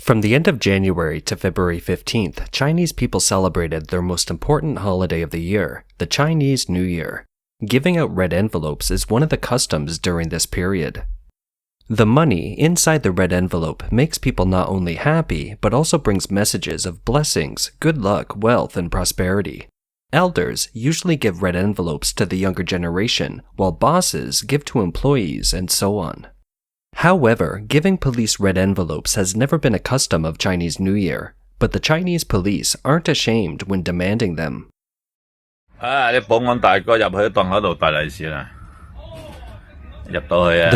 From the end of January to February 15th, Chinese people celebrated their most important holiday of the year, the Chinese New Year. Giving out red envelopes is one of the customs during this period. The money inside the red envelope makes people not only happy, but also brings messages of blessings, good luck, wealth, and prosperity. Elders usually give red envelopes to the younger generation, while bosses give to employees, and so on. However, giving police red envelopes has never been a custom of Chinese New Year, but the Chinese police aren't ashamed when demanding them. The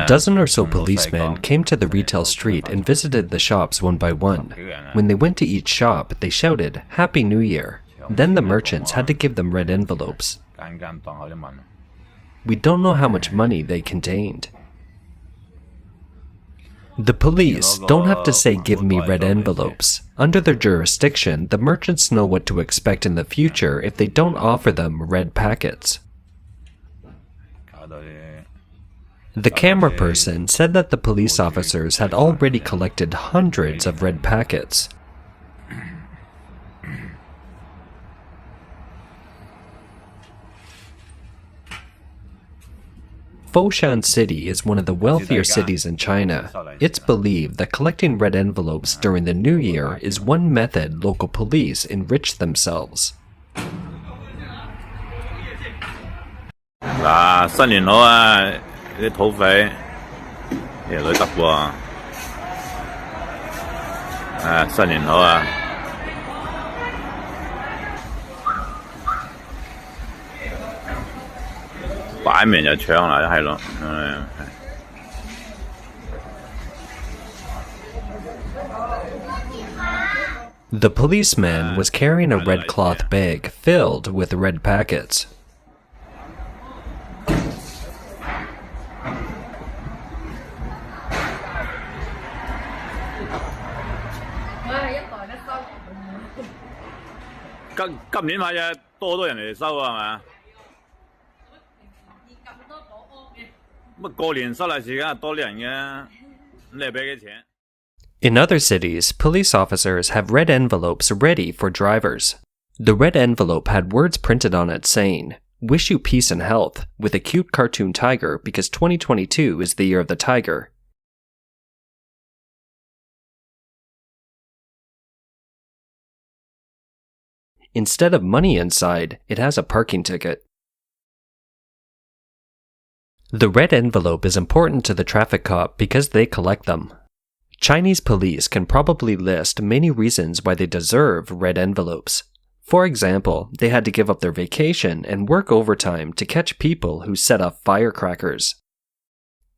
dozen or so policemen came to the retail street and visited the shops one by one. When they went to each shop, they shouted, "Happy New Year." Then the merchants had to give them red envelopes. We don't know how much money they contained. The police don't have to say, "Give me red envelopes." Under their jurisdiction, the merchants know what to expect in the future if they don't offer them red packets. The camera person said that the police officers had already collected hundreds of red packets. Foshan City is one of the wealthier cities in China. It's believed that collecting red envelopes during the New Year is one method local police enrich themselves. The policeman was carrying a red cloth bag filled with red packets. In other cities, police officers have red envelopes ready for drivers. The red envelope had words printed on it saying, "Wish you peace and health," with a cute cartoon tiger because 2022 is the year of the tiger. Instead of money inside, it has a parking ticket. The red envelope is important to the traffic cop because they collect them. Chinese police can probably list many reasons why they deserve red envelopes. For example, they had to give up their vacation and work overtime to catch people who set off firecrackers.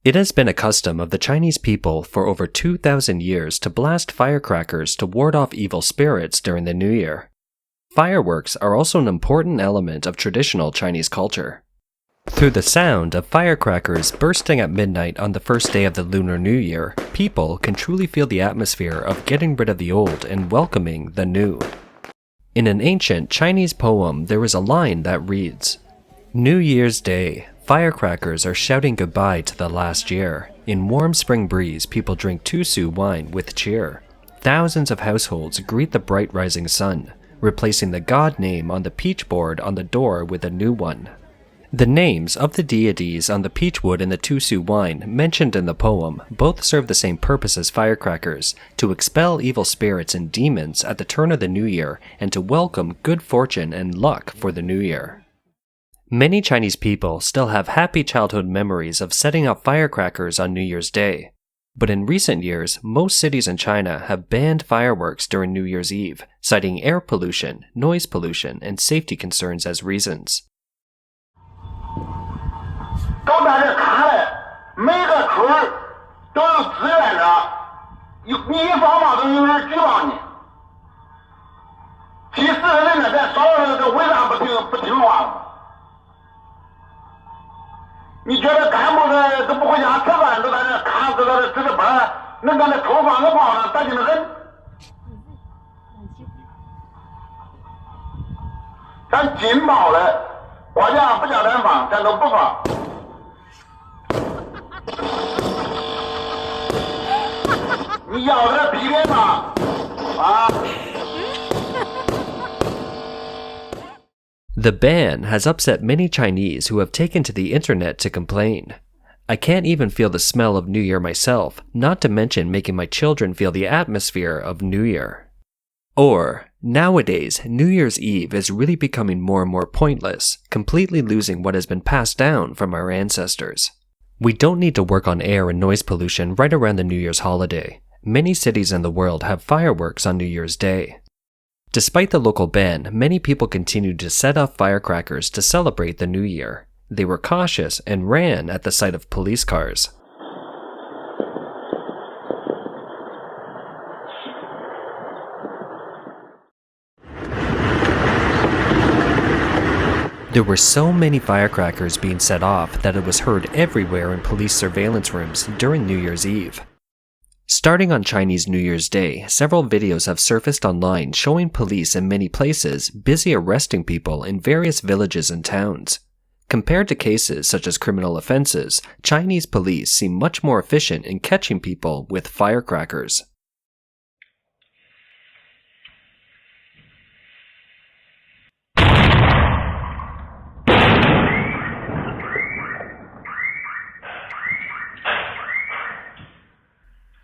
It has been a custom of the Chinese people for over 2,000 years to blast firecrackers to ward off evil spirits during the New Year. Fireworks are also an important element of traditional Chinese culture. Through the sound of firecrackers bursting at midnight on the first day of the Lunar New Year, people can truly feel the atmosphere of getting rid of the old and welcoming the new. In an ancient Chinese poem, there is a line that reads, "New Year's Day, firecrackers are shouting goodbye to the last year. In warm spring breeze, people drink 2-su wine with cheer. Thousands of households greet the bright rising sun, replacing the god name on the peach board on the door with a new one." The names of the deities on the peach wood and the 2-su wine mentioned in the poem both serve the same purpose as firecrackers, to expel evil spirits and demons at the turn of the new year and to welcome good fortune and luck for the new year. Many Chinese people still have happy childhood memories of setting off firecrackers on New Year's Day. But in recent years, most cities in China have banned fireworks during New Year's Eve, citing air pollution, noise pollution, and safety concerns as reasons. 刚才这看来，每个村都有志愿者，你一放嘛都有人举报你。其实人呢，咱少了这为啥不听话了？你觉得干部的都不回家吃饭，都在这看这个值个班，能在那偷放个炮呢，咋就能很？咱禁炮的，国家不叫咱放，咱都不放。你要这逼人嘛， The ban has upset many Chinese who have taken to the internet to complain. I can't even feel the smell of New Year myself, not to mention making my children feel the atmosphere of New Year. Or, nowadays, New Year's Eve is really becoming more and more pointless, completely losing what has been passed down from our ancestors. We don't need to work on air and noise pollution right around the New Year's holiday. Many cities in the world have fireworks on New Year's Day. Despite the local ban, many people continued to set off firecrackers to celebrate the New Year. They were cautious and ran at the sight of police cars. There were so many firecrackers being set off that it was heard everywhere in police surveillance rooms during New Year's Eve. Starting on Chinese New Year's Day, several videos have surfaced online showing police in many places busy arresting people in various villages and towns. Compared to cases such as criminal offenses, Chinese police seem much more efficient in catching people with firecrackers.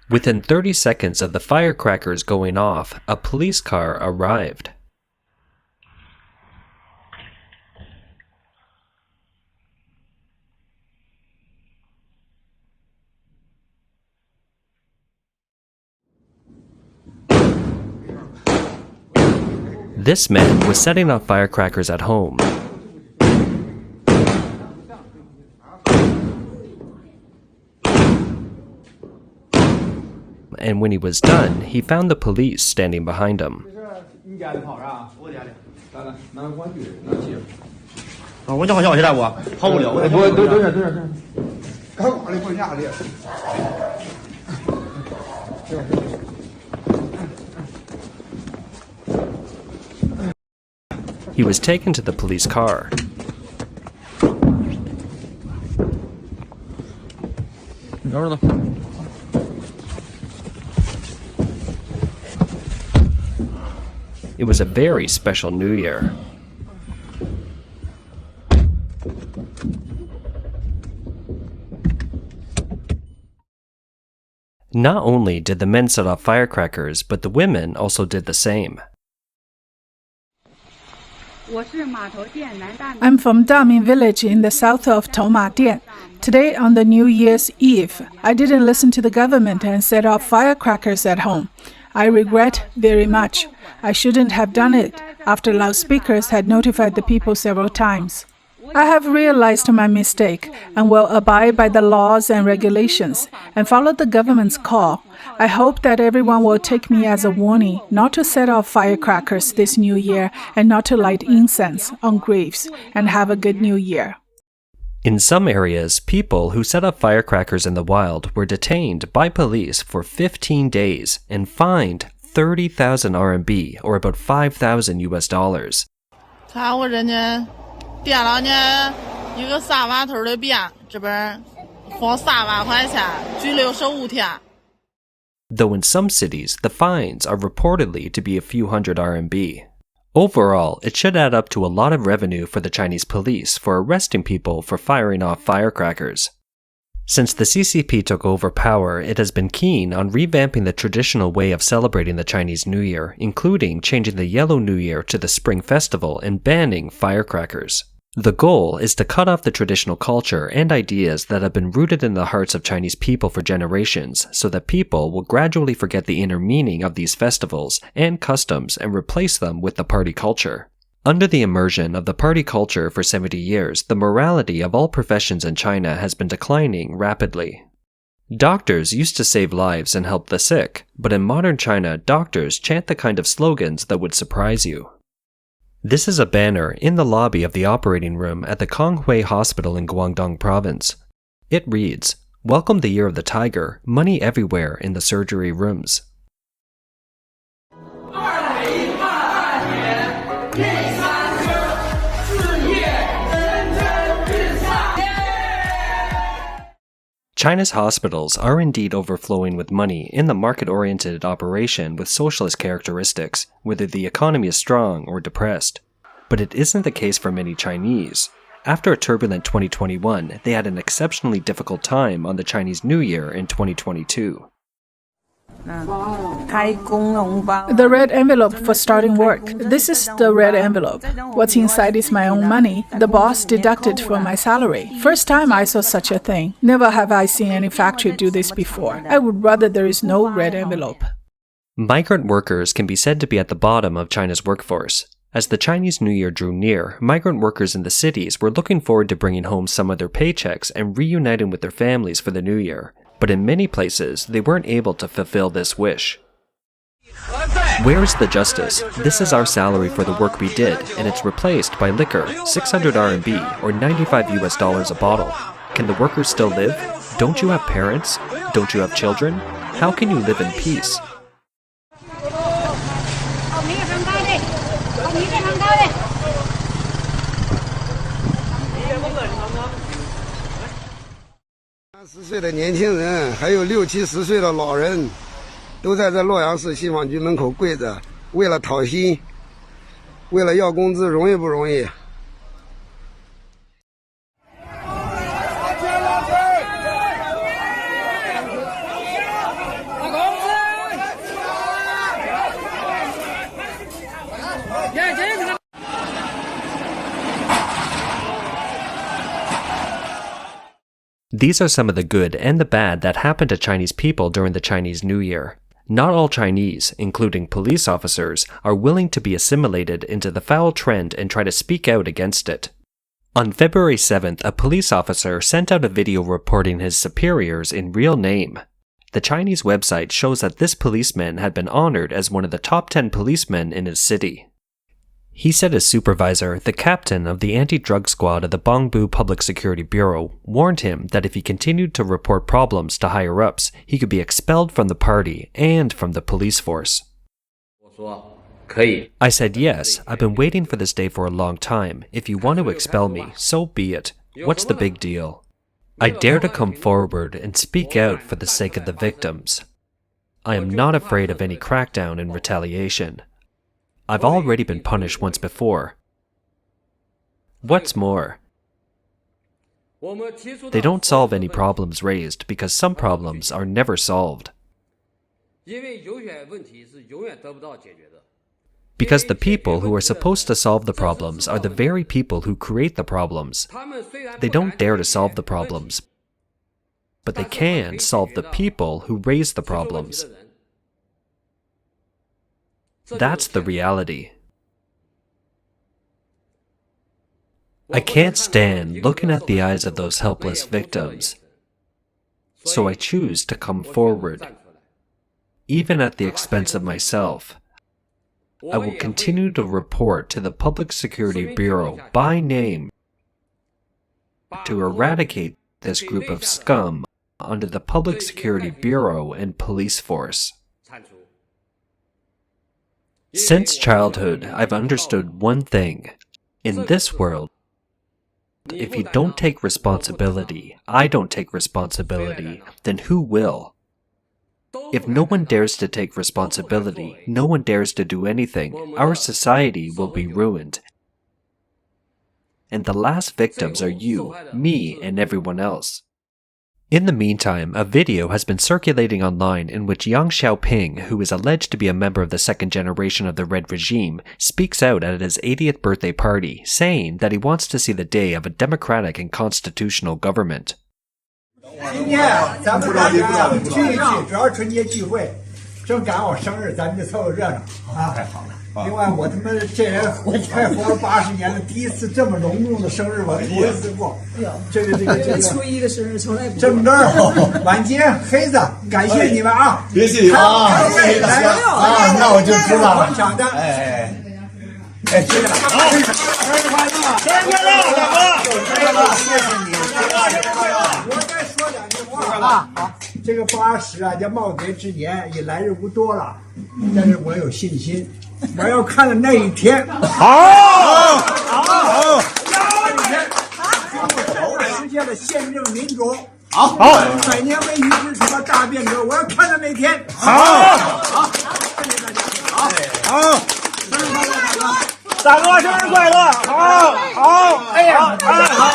Within 30 seconds of the firecrackers going off, a police car arrived. This man was setting off firecrackers at home. And when he was done, he found the police standing behind him. He was taken to the police car. It was a very special New Year. Not only did the men set off firecrackers, but the women also did the same. I'm from Daming village in the south of Toumadian. Today on the New Year's Eve, I didn't listen to the government and set off firecrackers at home. I regret very much. I shouldn't have done it after loudspeakers had notified the people several times. I have realized my mistake and will abide by the laws and regulations and follow the government's call. I hope that everyone will take me as a warning not to set off firecrackers this New Year and not to light incense on graves, and have a good New Year. In some areas, people who set off firecrackers in the wild were detained by police for 15 days and fined 30,000 RMB, or about $5,000. 点了呢一个3万头的鞭，这边罚3万块钱，拘留15天。 Though in some cities, the fines are reportedly to be a few hundred RMB. Overall, it should add up to a lot of revenue for the Chinese police for arresting people for firing off firecrackers. Since the CCP took over power, it has been keen on revamping the traditional way of celebrating the Chinese New Year, including changing the Yellow New Year to the Spring Festival and banning firecrackers. The goal is to cut off the traditional culture and ideas that have been rooted in the hearts of Chinese people for generations, so that people will gradually forget the inner meaning of these festivals and customs and replace them with the party culture. Under the immersion of the party culture for 70 years, the morality of all professions in China has been declining rapidly. Doctors used to save lives and help the sick, but in modern China, doctors chant the kind of slogans that would surprise you. This is a banner in the lobby of the operating room at the Konghui Hospital in Guangdong Province. It reads, "Welcome the Year of the Tiger, money everywhere in the surgery rooms." China's hospitals are indeed overflowing with money in the market-oriented operation with socialist characteristics, whether the economy is strong or depressed. But it isn't the case for many Chinese. After a turbulent 2021, they had an exceptionally difficult time on the Chinese New Year in 2022. The red envelope for starting work. This is the red envelope. What's inside is my own money. The boss deducted from my salary. First time I saw such a thing. Never have I seen any factory do this before. I would rather there is no red envelope. Migrant workers can be said to be at the bottom of China's workforce. As the Chinese New Year drew near, migrant workers in the cities were looking forward to bringing home some of their paychecks and reuniting with their families for the New Year. But in many places, they weren't able to fulfill this wish. Where's the justice? This is our salary for the work we did, and it's replaced by liquor, 600 RMB, or $95 a bottle. Can the workers still live? Don't you have parents? Don't you have children? How can you live in peace?岁的年轻人，还有60、70岁的老人，都在这洛阳市信访局门口跪着，为了讨薪，为了要工资，容易不容易？ These are some of the good and the bad that happened to Chinese people during the Chinese New Year. Not all Chinese, including police officers, are willing to be assimilated into the foul trend and try to speak out against it. On February 7th, a police officer sent out a video reporting his superiors in real name. The Chinese website shows that this policeman had been honored as one of the top 10 policemen in his city. He said his supervisor, the captain of the anti-drug squad of the Bangbu Public Security Bureau, warned him that if he continued to report problems to higher-ups, he could be expelled from the party and from the police force. I said, yes, I've been waiting for this day for a long time. If you want to expel me, so be it. What's the big deal? I dare to come forward and speak out for the sake of the victims. I am not afraid of any crackdown and retaliation. I've already been punished once before. What's more, they don't solve any problems raised because some problems are never solved. Because the people who are supposed to solve the problems are the very people who create the problems. They don't dare to solve the problems, but they can solve the people who raise the problems. That's the reality. I can't stand looking at the eyes of those helpless victims, so I choose to come forward. Even at the expense of myself, I will continue to report to the Public Security Bureau by name to eradicate this group of scum under the Public Security Bureau and police force. Since childhood, I've understood one thing. In this world, if you don't take responsibility, I don't take responsibility, then who will? If no one dares to take responsibility, no one dares to do anything, our society will be ruined. And the last victims are you, me, and everyone else. In the meantime, a video has been circulating online in which young Xiaoping, who is alleged to be a member of the second generation of the Red regime, speaks out at his 80th birthday party, saying that he wants to see the day of a democratic and constitutional government. 今天啊，咱们大家聚一聚，主要春节聚会，正赶我生日，咱们就凑凑热闹啊！太好了。另外，我他妈这人快活了80年了，第一次这么隆重的生日，我头一次过。这个初一的生日从来不这么着，晚节黑子，感谢你们啊！别谢啊！来啊，那我就知道了。抢的，哎，谢谢了，生日快乐！生日快乐，大哥！生日快乐！谢谢你，我再说两句话啊。好，这个80啊，叫耄耋之年，也来日无多了，但是我有信心。 我要看的那一天，好，实现了宪政民主，好，100年为一之什么大变革，我要看的那天，好，谢谢大家，好，生日快乐，大哥。大哥，生日快乐！好，哎呀，好。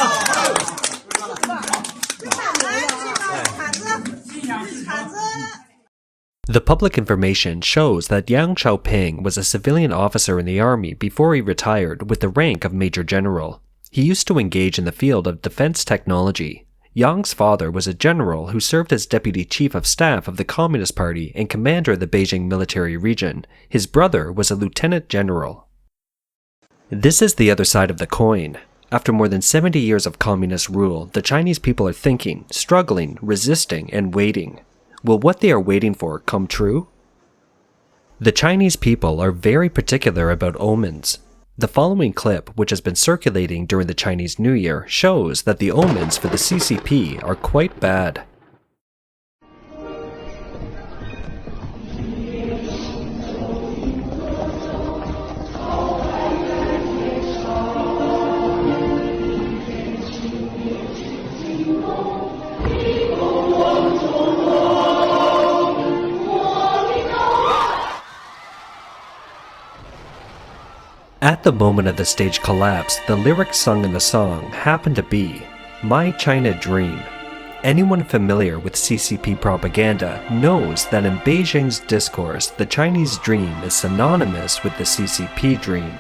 The public information shows that Yang Xiaoping was a civilian officer in the army before he retired with the rank of Major General. He used to engage in the field of defense technology. Yang's father was a general who served as deputy chief of staff of the Communist Party and commander of the Beijing military region. His brother was a lieutenant general. This is the other side of the coin. After more than 70 years of communist rule, the Chinese people are thinking, struggling, resisting, and waiting. Will what they are waiting for come true? The Chinese people are very particular about omens. The following clip, which has been circulating during the Chinese New Year, shows that the omens for the CCP are quite bad. At the moment of the stage collapse, the lyrics sung in the song happened to be My China Dream. Anyone familiar with CCP propaganda knows that in Beijing's discourse, the Chinese dream is synonymous with the CCP dream.